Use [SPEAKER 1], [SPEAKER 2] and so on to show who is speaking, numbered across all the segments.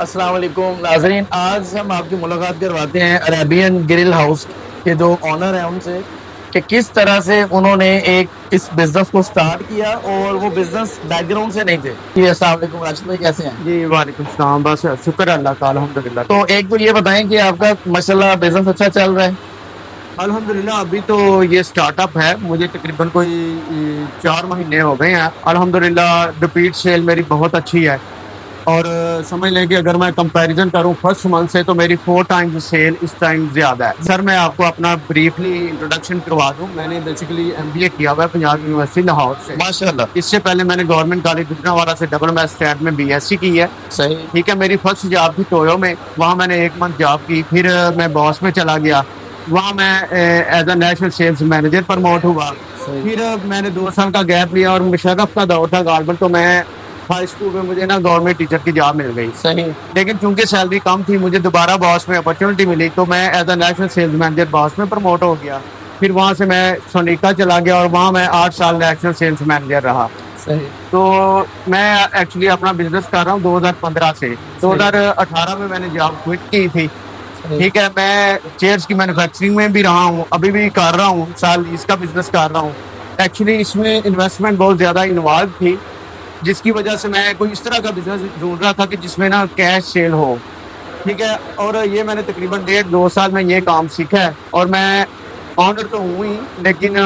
[SPEAKER 1] अस्सलाम वालेकुम नाज़रीन, आज हम आपकी मुलाकात करवाते हैं अरेबियन ग्रिल हाउस के जो ऑनर हैं उनसे कि किस तरह से उन्होंने एक इस बिजनेस को स्टार्ट किया और वो बिजनेस बैकग्राउंड से नहीं थे। जी अस्सलाम वालेकुम राशिद भाई, कैसे हैं?
[SPEAKER 2] जी वालेकुम सलाम। बस शुक्र है अल्लाह का, अल्हम्दुलिल्लाह।
[SPEAKER 1] तो एक तो ये बताएं कि आपका माशाल्लाह बिजनेस अच्छा चल रहा है।
[SPEAKER 2] अल्हम्दुलिल्लाह अभी तो ये स्टार्टअप है, मुझे तकरीबन कोई 4 महीने हो गए हैं। अल्हम्दुलिल्लाह रिपीट सेल मेरी बहुत अच्छी है और समझ लें कि अगर मैं कंपैरिजन करूं फर्स्ट मंथ से तो मेरी 4 टाइम्स सेल इस टाइम ज़्यादा है। सर मैं आपको अपना ब्रीफली इंट्रोडक्शन करवा दूं। मैंने बेसिकली एमबीए किया हुआ है पंजाब यूनिवर्सिटी लाहौर से।
[SPEAKER 1] माशाल्लाह।
[SPEAKER 2] इससे पहले मैंने गवर्नमेंट कॉलेज गुजरांवाला से डबल मैजिस्ट्रेट में बीएससी की है।
[SPEAKER 1] सही।
[SPEAKER 2] ठीक है, मेरी फर्स्ट जॉब थी टोयो में, वहाँ मैंने 1 मंथ जॉब की। फिर मैं बॉस में चला गया, वहाँ मैं as a national sales manager promote हुआ।
[SPEAKER 1] सही।
[SPEAKER 2] फिर मैंने 2 साल का गैप लिया और मुशर्रफ का दौर था गवर्नमेंट, तो मैं हाई स्कूल में मुझे ना गवर्नमेंट टीचर की जॉब मिल गई।
[SPEAKER 1] सही।
[SPEAKER 2] लेकिन चूंकि सैलरी कम थी, मुझे दोबारा बॉस में अपॉर्चुनिटी मिली, तो मैं as a national sales manager boss में प्रमोट हो गया। फिर वहाँ से मैं सोनिका चला गया और वहाँ मैं 8 साल नेशनल सेल्स मैनेजर रहा।
[SPEAKER 1] सही।
[SPEAKER 2] तो मैं एक्चुअली अपना बिजनेस कर रहा हूँ 2015 से। 2018 में मैंने जॉब क्विट की थी। ठीक है, मैं चेयर्स की मैन्युफैक्चरिंग में भी रहा हूँ, अभी भी कर रहा हूँ, साल इसका बिजनेस कर रहा हूँ। एक्चुअली इसमें इन्वेस्टमेंट बहुत ज़्यादा इन्वॉल्व थी, जिसकी वजह से मैं कोई इस तरह का बिजनेस ढूंढ रहा था कि जिसमें ना कैश सेल हो। ठीक है, और ये मैंने तकरीबन 1.5-2 साल में ये काम सीखा है और मैं ऑनर तो हूँ ही, लेकिन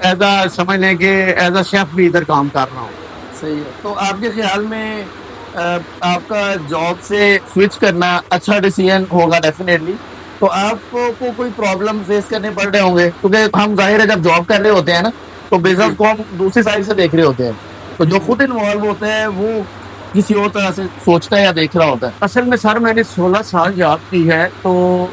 [SPEAKER 2] एज अ समझ लें कि एज अ शेफ भी इधर काम कर रहा हूँ।
[SPEAKER 1] सही है। तो आपके ख्याल में आपका जॉब से स्विच करना अच्छा डिसीजन होगा डेफिनेटली। तो आपको को कोई प्रॉब्लम फेस करने पड़ रहे होंगे, क्योंकि हम जाहिर है जब जॉब कर रहे होते हैं ना तो बिजनेस को हम दूसरी साइड से देख रहे होते हैं, तो जो खुद इन्वॉल्व होते हैं वो किसी और तरह से सोचता है या देख रहा होता है।
[SPEAKER 2] असल में सर मैंने 16 साल जॉब की है, तो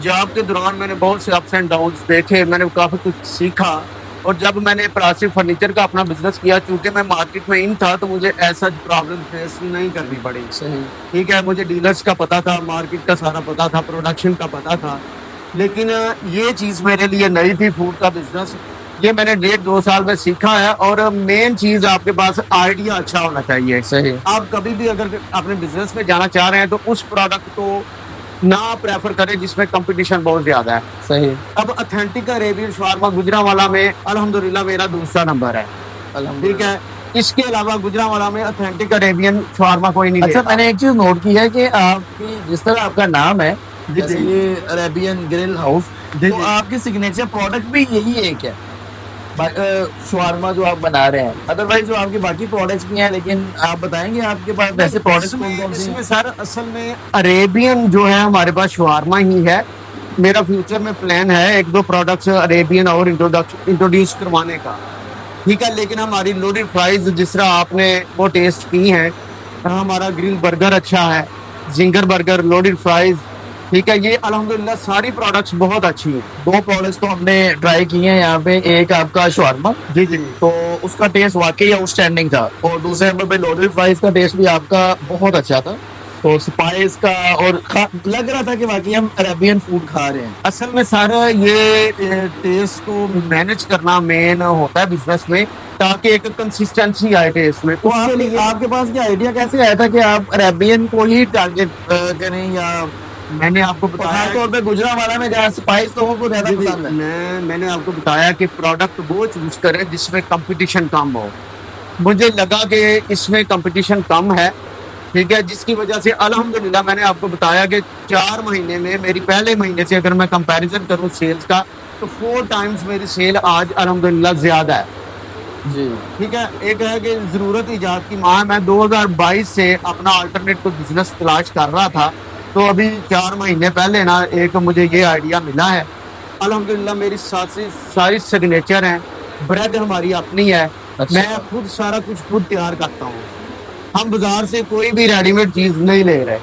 [SPEAKER 2] जॉब के दौरान मैंने बहुत से अप्स एंड डाउन्स देखे, मैंने काफ़ी कुछ सीखा। और जब मैंने प्लास्टिक फर्नीचर का अपना बिजनेस किया, चूंकि मैं मार्केट में इन था, तो मुझे ऐसा प्रॉब्लम फेस नहीं करनी पड़ी।
[SPEAKER 1] सही।
[SPEAKER 2] ठीक है, मुझे डीलर्स का पता था, मार्केट का सारा पता था, प्रोडक्शन का पता था। लेकिन ये चीज़ मेरे लिए नई थी, फूड का बिजनेस। ये मैंने 1.5-2 साल में सीखा है। और मेन चीज़ आपके पास आइडिया अच्छा होना चाहिए।
[SPEAKER 1] सही।
[SPEAKER 2] आप कभी भी अगर अपने बिजनेस में जाना चाह रहे हैं तो उस प्रोडक्ट को ना प्रेफर करें जिसमें कंपटीशन बहुत ज्यादा है।
[SPEAKER 1] सही।
[SPEAKER 2] अब ऑथेंटिक अरेबियन शवारमा गुजरांवाला में अल्हम्दुलिल्लाह मेरा दूसरा नंबर है। ठीक है, इसके अलावा गुजरांवाला में ऑथेंटिक अरेबियन शवारमा कोई नहीं
[SPEAKER 1] अच्छा,
[SPEAKER 2] देता।
[SPEAKER 1] मैंने एक चीज नोट की है कि आपकी जिस तरह आपका नाम है,
[SPEAKER 2] जी,
[SPEAKER 1] जैसे
[SPEAKER 2] जी।
[SPEAKER 1] ये अरेबियन ग्रिल हाउस,
[SPEAKER 2] जी,
[SPEAKER 1] तो
[SPEAKER 2] जी।
[SPEAKER 1] आपकी सिग्नेचर प्रोडक्ट भी यही एक है, शवारमा जो आप बना रहे हैं। अदरवाइज जो आपके बाकी प्रोडक्ट्स भी हैं, लेकिन आप बताएंगे आपके पास वैसे प्रोडक्ट्स कौन कौन से
[SPEAKER 2] इसमें
[SPEAKER 1] हैं?
[SPEAKER 2] सर असल में अरेबियन जो है हमारे पास शवारमा ही है। मेरा फ्यूचर में प्लान है 1-2 प्रोडक्ट्स अरेबियन और इंट्रोड्यूस करवाने का। ठीक है, लेकिन हमारी लोडेड फ्राइज जिस तरह आपने वो टेस्ट की हैं, हमारा ग्रिल बर्गर अच्छा है, जिंगर बर्गर, लोडेड फ्राइज। ठीक है, ये अल्हम्दुलिल्लाह सारी प्रोडक्ट्स बहुत अच्छी हैं।
[SPEAKER 1] 2 प्रोडक्ट्स तो हमने ट्राई किए हैं यहाँ पे, एक आपका शवारमा,
[SPEAKER 2] जी, जी।
[SPEAKER 1] तो उसका टेस्ट वाकई आउटस्टैंडिंग था, और दूसरे नंबर पे लोडेड फ्राइज का टेस्ट भी आपका बहुत अच्छा था। तो स्पाइस का और लग रहा था कि वाकई हम अरेबियन फूड खा रहे हैं।
[SPEAKER 2] असल में सारा ये टेस्ट को मैनेज करना मेन होता है बिजनेस में, ताकि एक कंसिस्टेंसी आए टेस्ट में।
[SPEAKER 1] तो आपके पास ये आइडिया कैसे आया था कि आप अरेबियन को ही टारगेट करें, या
[SPEAKER 2] मैंने आपको बताया
[SPEAKER 1] खासतौर पे गुजरांवाला में जहाँ स्पाइस लोगों को ज्यादा पसंद है?
[SPEAKER 2] मैंने आपको बताया कि प्रोडक्ट वो चूज करें जिसमें कंपटीशन कम हो। मुझे लगा कि इसमें कंपटीशन कम है। ठीक है, जिसकी वजह से अल्हम्दुलिल्लाह मैंने आपको बताया कि 4 महीने में मेरी पहले महीने से अगर मैं कंपैरिजन करूं सेल्स का, तो 4 टाइम्स मेरी सेल आज अल्हम्दुलिल्लाह ज्यादा है।
[SPEAKER 1] जी।
[SPEAKER 2] ठीक है, एक है कि ज़रूरत ईजाद की माँ है। मैं 2022 से अपना अल्टरनेटिव बिजनेस तलाश कर रहा था, तो अभी 4 महीने पहले ना एक मुझे ये आइडिया मिला है। अल्हम्दुलिल्लाह मेरी सारी सिग्नेचर हैं, ब्रेड हमारी अपनी है।
[SPEAKER 1] अच्छा।
[SPEAKER 2] मैं खुद सारा कुछ खुद तैयार करता हूँ। हम बाजार से कोई भी रेडीमेड चीज़ नहीं ले रहे।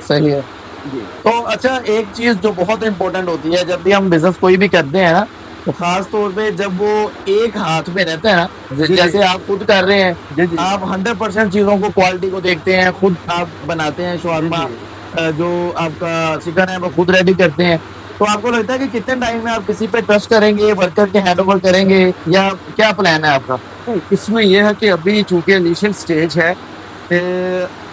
[SPEAKER 1] सही है।
[SPEAKER 2] जी।
[SPEAKER 1] तो अच्छा, एक चीज जो बहुत इंपॉर्टेंट होती है जब भी हम बिजनेस कोई भी करते हैं ना, तो खास तौर पे जब वो एक हाथ में रहता है ना,
[SPEAKER 2] जी,
[SPEAKER 1] जैसे आप खुद कर रहे हैं,
[SPEAKER 2] जी, जी।
[SPEAKER 1] आप 100% चीजों को, क्वालिटी को देखते हैं, खुद आप बनाते हैं शवारमा,
[SPEAKER 2] जी,
[SPEAKER 1] जो आपका चिकन है वो खुद रेडी करते हैं, तो आपको लगता है कि कितने टाइम में आप किसी पे ट्रस्ट करेंगे, वर्कर के हैंड ओवर करेंगे, या क्या प्लान है आपका?
[SPEAKER 2] इसमें यह है कि अभी चूंकि इनिशियल स्टेज है,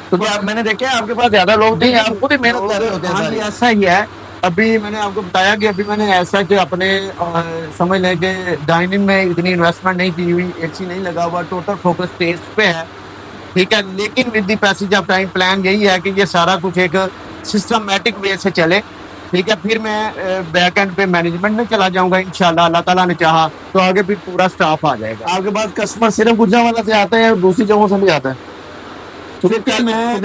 [SPEAKER 1] क्योंकि आप मैंने देखा है आपके पास ज्यादा लोग नहीं, आप खुद ही मेहनत कर रहे होते हैं
[SPEAKER 2] हाँ जी,
[SPEAKER 1] सारी।
[SPEAKER 2] ऐसा ही है। अभी मैंने आपको बताया कि अभी मैंने ऐसा कि अपने समझ लें कि डाइनिंग में इतनी इन्वेस्टमेंट नहीं की हुई, एसी नहीं लगा हुआ, टोटल फोकस टेस्ट पे है, ठीक है। लेकिन with the passage of time plan यही है कि ये सारा कुछ एक सिस्टमैटिक वे से चले, ठीक है। फिर मैं बैक एंड पे मैनेजमेंट में चला जाऊंगा इंशाल्लाह, अल्लाह ताला ने चाहा तो आगे फिर पूरा स्टाफ आ जाएगा।
[SPEAKER 1] आपके पास कस्टमर सिर्फ गुजरांवाला से आते हैं, दूसरी जगहों से भी आता है? क्योंकि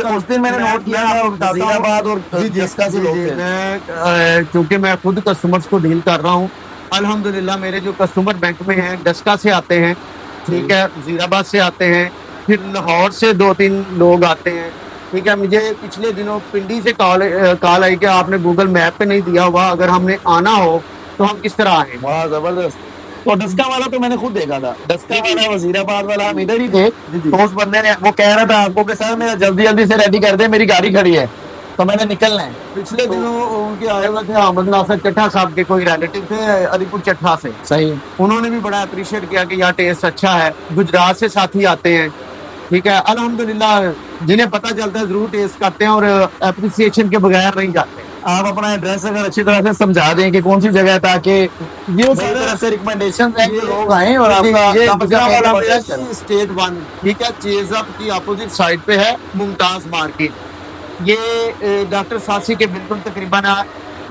[SPEAKER 1] उस दिन मैंने नोट किया था वजीराबाद और जस्का से लोग थे।
[SPEAKER 2] मैं क्योंकि मैं खुद कस्टमर्स को डील कर रहा हूँ, अल्हम्दुलिल्लाह मेरे जो कस्टमर बैंक में हैं डस्का से आते हैं, ठीक है, वजीराबाद से आते हैं, फिर लाहौर से 2-3 लोग आते हैं, ठीक है। मुझे पिछले दिनों पिंडी से कॉल आई कि आपने गूगल मैप पे नहीं दिया हुआ, अगर हमने आना हो तो हम किस तरह आए।
[SPEAKER 1] वाह जबरदस्त। तो डस्का वाला तो मैंने खुद देखा था, डस्का वाला वजीराबाद वाला हम इधर ही थे। तो उस बंदे ने वो कह रहा था आपको कि सर मेरा जल्दी जल्दी से रेडी कर दे, मेरी गाड़ी खड़ी है तो मैंने निकलना है।
[SPEAKER 2] पिछले दिनों उनके आए हुए थे अहमद नासर चट्ठा साहब के कोई रिलेटिव थे अलीपुर चट्ठा से,
[SPEAKER 1] सही।
[SPEAKER 2] उन्होंने भी बड़ा अप्रिशिएट किया कि यार टेस्ट अच्छा है। गुजरात से साथी आते हैं, ठीक है, अल्हम्दुलिल्लाह जिन्हें पता चलता है जरूर टेस्ट करते हैं और अप्रिसिएशन के बगैर नहीं जाते।
[SPEAKER 1] आप अपना एड्रेस अगर अच्छी तरह से समझा दें कि कौन सी जगह है, ताकि ये
[SPEAKER 2] मेरी
[SPEAKER 1] तरह से रिकमेंडेशन है कि लोग आए और आपका
[SPEAKER 2] ये
[SPEAKER 1] गुजरांवाला
[SPEAKER 2] स्टेट 1, ठीक है, चेजअप की अपोजिट साइड पे है मुमताज मार्केट। ये डॉक्टर सासी के बिल्कुल तकरीबन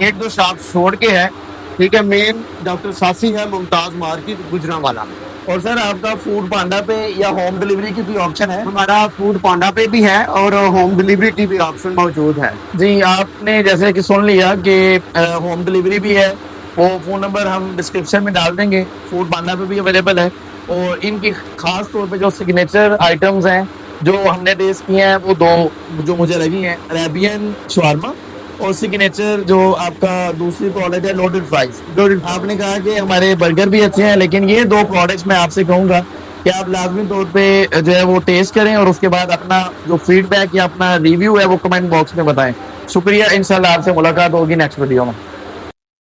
[SPEAKER 2] 1-2 शॉप छोड़ के है, ठीक है। मेन डॉक्टर सासी है, मुमताज मार्केट गुजरांवाला में।
[SPEAKER 1] और सर आपका फूड पांडा पे या होम डिलीवरी की भी ऑप्शन है?
[SPEAKER 2] हमारा फूड पांडा पे भी है और होम डिलीवरी की भी ऑप्शन मौजूद है।
[SPEAKER 1] जी, आपने जैसे कि सुन लिया कि होम डिलीवरी भी है, वो फोन नंबर हम डिस्क्रिप्शन में डाल देंगे। फूड पांडा पे भी अवेलेबल है और इनकी खास तौर पे जो सिग्नेचर आइटम्स हैं जो हमने टेस्ट किए हैं वो 2 जो मुझे लगी हैं, अरेबियन शवारमा और सिग्नेचर जो आपका दूसरी प्रोडक्ट है लोडेड फ्राइज। आपने कहा कि हमारे बर्गर भी अच्छे हैं, लेकिन ये 2 प्रोडक्ट्स मैं आपसे कहूंगा कि आप लाजमी तौर पे जो है वो टेस्ट करें और उसके बाद अपना जो फीडबैक या अपना रिव्यू है वो कमेंट बॉक्स में बताएं। शुक्रिया, इंशाल्लाह आपसे मुलाकात होगी नेक्स्ट वीडियो में।